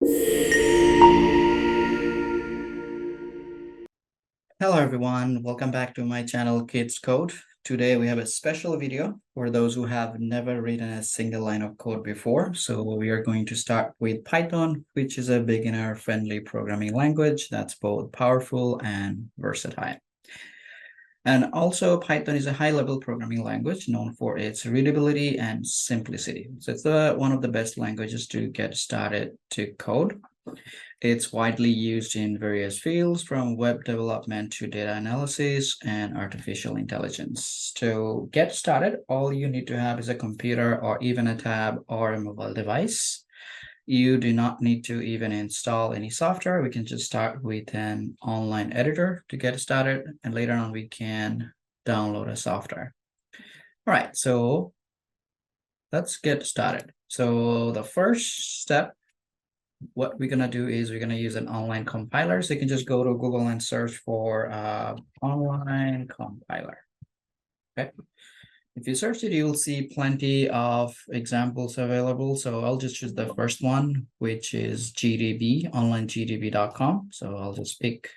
Hello everyone, welcome back to my channel Kids Code. Today we have a special video for those who have never written a single line of code before. So we are going to start with Python, which is a beginner-friendly programming language that's both powerful and versatile. And also Python is a high-level programming language known for its readability and simplicity. So it's one of the best languages to get started to code. It's widely used in various fields from web development to data analysis and artificial intelligence. To get started, all you need to have is a computer or even a tab or a mobile device. You do not need to even install any software. We can just start with an online editor to get started, and later on we can download a software. All right, so let's get started. So the first step, what we're going to do is we're going to use an online compiler. So you can just go to Google and search for online compiler. Okay. If you search it, you'll see plenty of examples available. So I'll just choose the first one, which is GDB, onlinegdb.com. So I'll just pick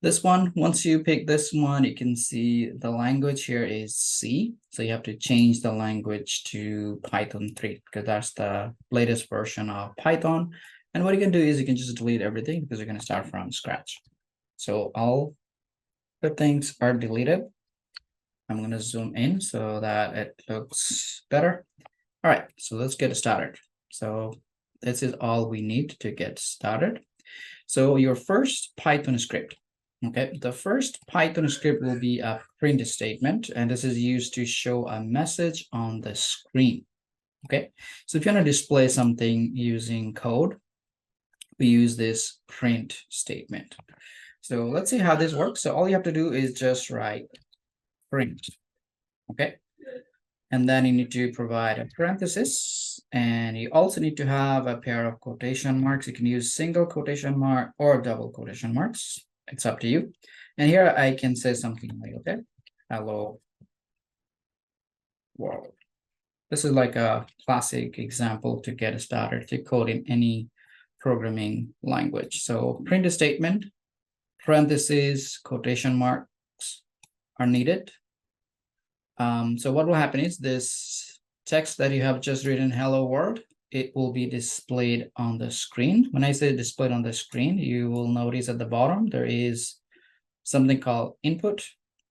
this one. Once you pick this one, you can see the language here is C. So you have to change the language to Python 3 because that's the latest version of Python. And what you can do is you can just delete everything because you're going to start from scratch. So all the things are deleted. I'm going to zoom in so that it looks better. All right, so let's get started. So this is all we need to get started. So your first Python script. Okay, the first Python script will be a print statement, and this is used to show a message on the screen. Okay, so if you want to display something using code, we use this print statement. So let's see how this works. So all you have to do is just write print. Okay, and then you need to provide a parenthesis, and you also need to have a pair of quotation marks. You can use single quotation mark or double quotation marks. It's up to you. And here I can say something like, okay, hello world. This is like a classic example to get started to code in any programming language. So print a statement, parentheses, quotation marks are needed. So what will happen is this text that you have just written, hello world, it will be displayed on the screen. When I say displayed on the screen, you will notice at the bottom, there is something called input.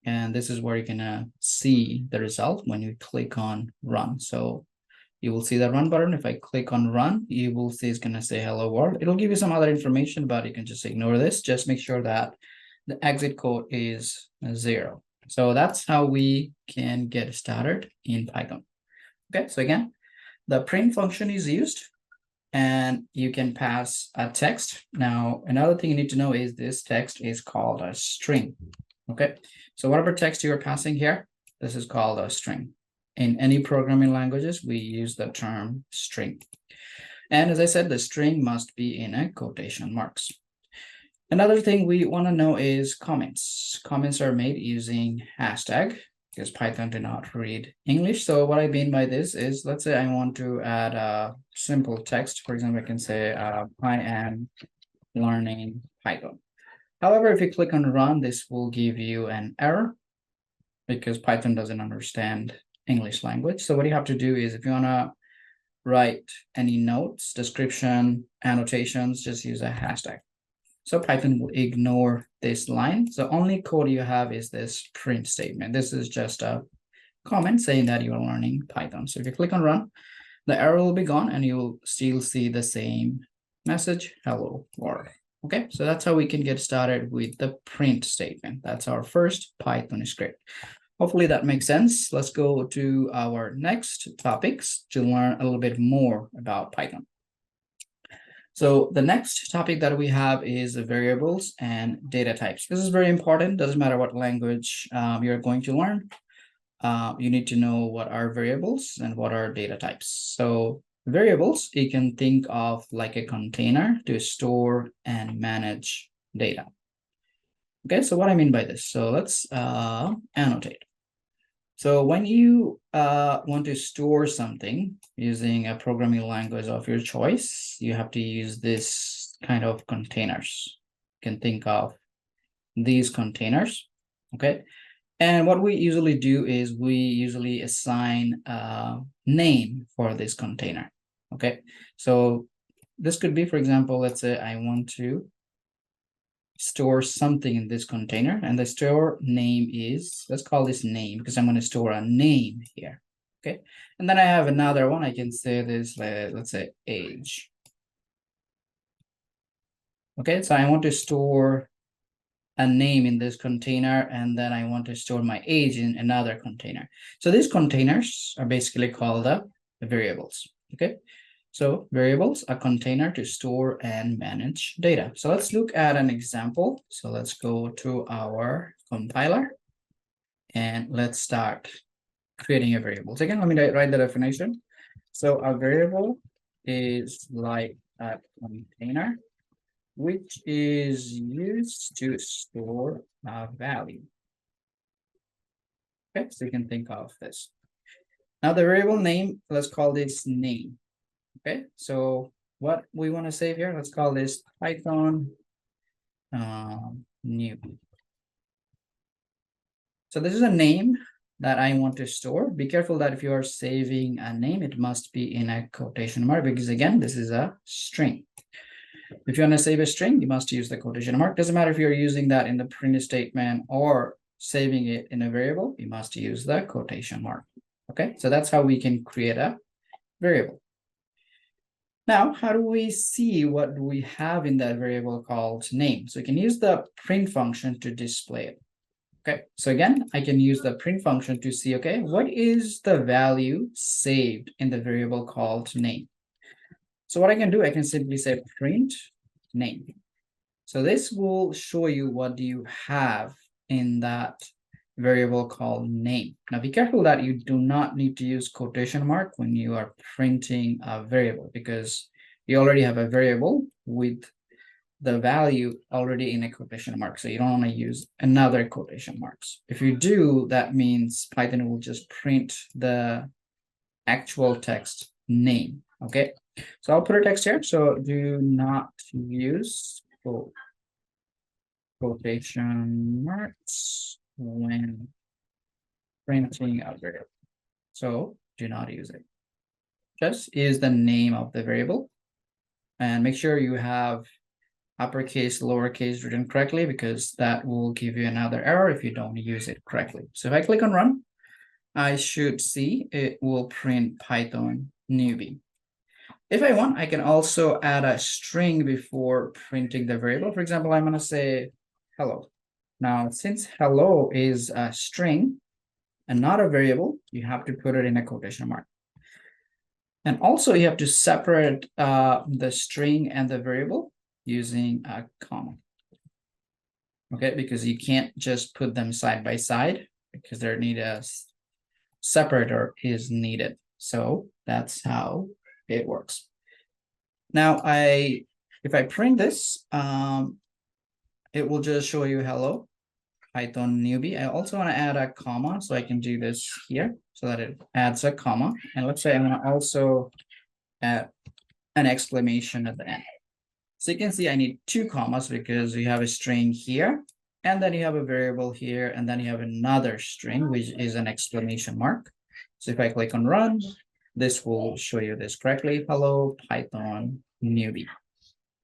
And this is where you're gonna see the result when you click on run. So you will see the run button. If I click on run, you will see it's gonna say hello world. It'll give you some other information, but you can just ignore this. Just make sure that the exit code is 0. So that's how we can get started in Python. Okay, so again, the print function is used and you can pass a text. Now, another thing you need to know is this text is called a string. Okay, so whatever text you're passing here, this is called a string. In any programming languages, we use the term string. And as I said, the string must be in a quotation marks. Another thing we want to know is comments. Comments are made using hashtag because Python do not read English. So what I mean by this is, let's say I want to add a simple text. For example, I can say, I am learning Python. However, if you click on run, this will give you an error because Python doesn't understand English language. So what you have to do is if you want to write any notes, description, annotations, just use a hashtag. So Python will ignore this line. So only code you have is this print statement. This is just a comment saying that you are learning Python. So if you click on run, the error will be gone and you will still see the same message, hello world. Okay, so that's how we can get started with the print statement. That's our first Python script. Hopefully that makes sense. Let's go to our next topics to learn a little bit more about Python. So the next topic that we have is variables and data types. This is very important. Doesn't matter what language you're going to learn. You need to know what are variables and what are data types. So variables, you can think of like a container to store and manage data. Okay, so what I mean by this. So let's annotate. So when you want to store something using a programming language of your choice, you have to use this kind of containers. You can think of these containers, okay? And what we usually do is we usually assign a name for this container, okay? So this could be, for example, let's say I want to store something in this container, and the store name is, let's call this name because I'm going to store a name here, okay? And then I have another one. I can say this, let's say age. Okay, so I want to store a name in this container, and then I want to store my age in another container. So these containers are basically called the variables, okay? So variables, a container to store and manage data. So let's look at an example. So let's go to our compiler and let's start creating a variable. So again, let me write the definition. So a variable is like a container which is used to store a value. Okay, so you can think of this. Now the variable name, let's call this name. Okay, so what we want to save here, let's call this Python new. So this is a name that I want to store. Be careful that if you are saving a name, it must be in a quotation mark, because again, this is a string. If you want to save a string, you must use the quotation mark. Doesn't matter if you're using that in the print statement or saving it in a variable, you must use the quotation mark. Okay, so that's how we can create a variable. Now, how do we see what we have in that variable called name? So you can use the print function to display it. Okay, so again, I can use the print function to see, okay, what is the value saved in the variable called name? So what I can do, I can simply say print name. So this will show you what do you have in that variable called name. Now be careful that you do not need to use quotation mark when you are printing a variable, because you already have a variable with the value already in a quotation mark. So you don't want to use another quotation marks. If you do, that means Python will just print the actual text name. Okay, so I'll put a text here. So do not use quotation marks when printing a variable. So do not use it. Just use the name of the variable, and make sure you have uppercase, lowercase written correctly, because that will give you another error if you don't use it correctly. So if I click on run, I should see it will print Python newbie. If I want, I can also add a string before printing the variable. For example, I'm going to say hello. Now, since hello is a string and not a variable, you have to put it in a quotation mark. And also you have to separate the string and the variable using a comma. Okay, because you can't just put them side by side, because there need a separator is needed. So that's how it works. Now if I print this, it will just show you hello, Python newbie. I also want to add a comma, so I can do this here so that it adds a comma. And let's say I'm going to also add an exclamation at the end. So you can see I need two commas because you have a string here, and then you have a variable here, and then you have another string, which is an exclamation mark. So if I click on run, this will show you this correctly. Hello, Python newbie.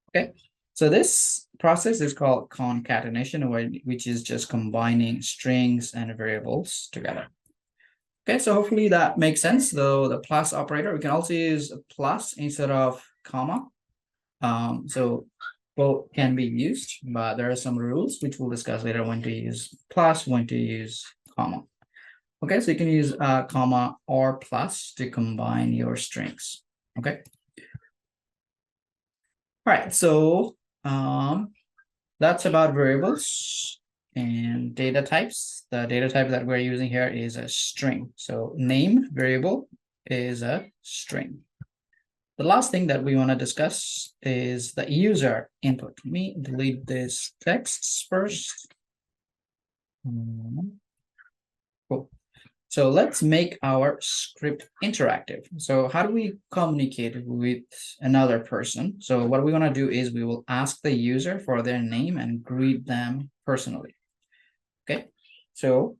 Okay, so this process is called concatenation, which is just combining strings and variables together. Okay, so hopefully that makes sense. Though the plus operator, we can also use a plus instead of comma. So both can be used, but there are some rules which we'll discuss later, when to use plus, when to use comma. Okay, so you can use comma or plus to combine your strings. Okay. All right, so that's about variables and data types. The data type that we're using here is a string. So name variable is a string. The last thing that we want to discuss is the user input. Let me delete this text first. Cool. So let's make our script interactive. So how do we communicate with another person? So what we want to do is we will ask the user for their name and greet them personally. Okay, so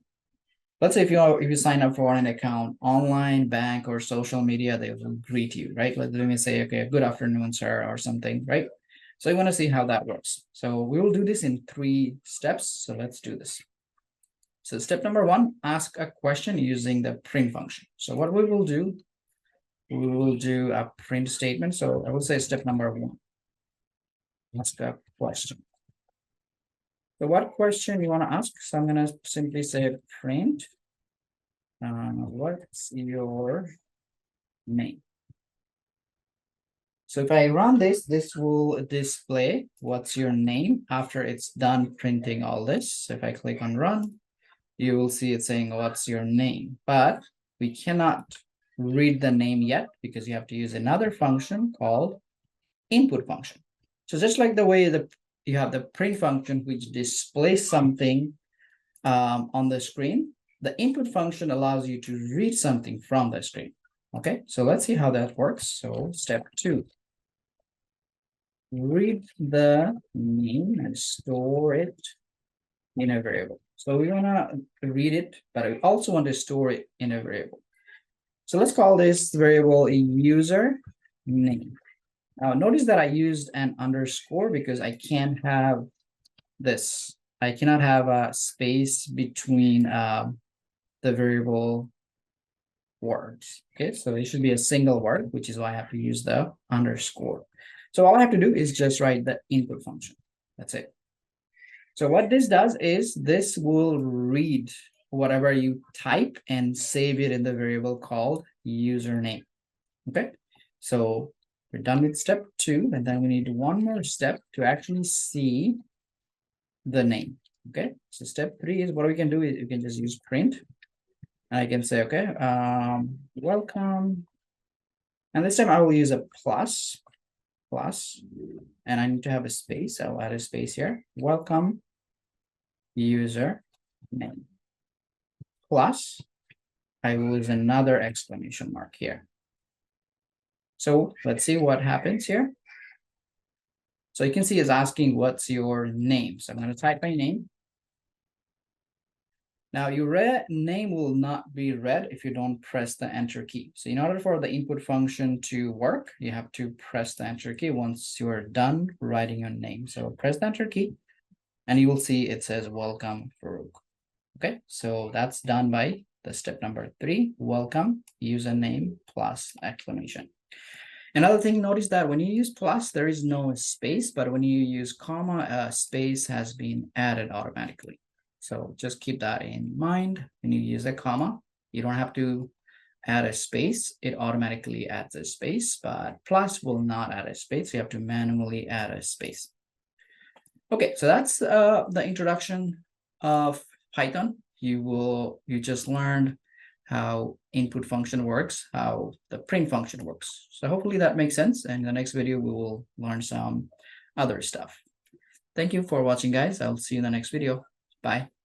let's say if you sign up for an account, online, bank, or social media, they will greet you, right? Let me say, okay, good afternoon, sir, or something, right? So you want to see how that works. So we will do this in 3 steps. So let's do this. So step number 1, ask a question using the print function. So what we will do a print statement. So I will say step number 1, ask a question. So what question you want to ask? So I'm going to simply say print. What's your name? So if I run this, this will display what's your name after it's done printing all this. So if I click on run, you will see it saying what's your name, but we cannot read the name yet because you have to use another function called input function. So just like the way you have the print function which displays something on the screen, the input function allows you to read something from the screen. Okay, so let's see how that works. So step 2, read the name and store it in a variable. So we want to read it, but we also want to store it in a variable. So let's call this variable a user name. Now notice that I used an underscore because I can't have this. I cannot have a space between the variable words. Okay, so it should be a single word, which is why I have to use the underscore. So all I have to do is just write the input function. That's it. So what this does is this will read whatever you type and save it in the variable called username. Okay, so we're done with step 2, and then we need one more step to actually see the name. Okay, so step 3 is what we can do is you can just use print. And I can say, okay, welcome. And this time I will use a plus, and I need to have a space. I'll add a space here. Welcome user name. Plus, I will use another exclamation mark here. So let's see what happens here. So you can see it's asking what's your name. So I'm going to type my name. Now your name will not be read if you don't press the enter key. So in order for the input function to work, you have to press the enter key once you're done writing your name. So press the enter key and you will see it says welcome Farouk. Okay, so that's done by the step number 3, welcome username plus exclamation. Another thing, notice that when you use plus, there is no space, but when you use comma, a space has been added automatically. So just keep that in mind. When you use a comma, you don't have to add a space. It automatically adds a space, but plus will not add a space. You have to manually add a space. Okay, so that's the introduction of Python. You just learned how input function works, how the print function works. So hopefully that makes sense. And in the next video, we will learn some other stuff. Thank you for watching, guys. I'll see you in the next video. Bye.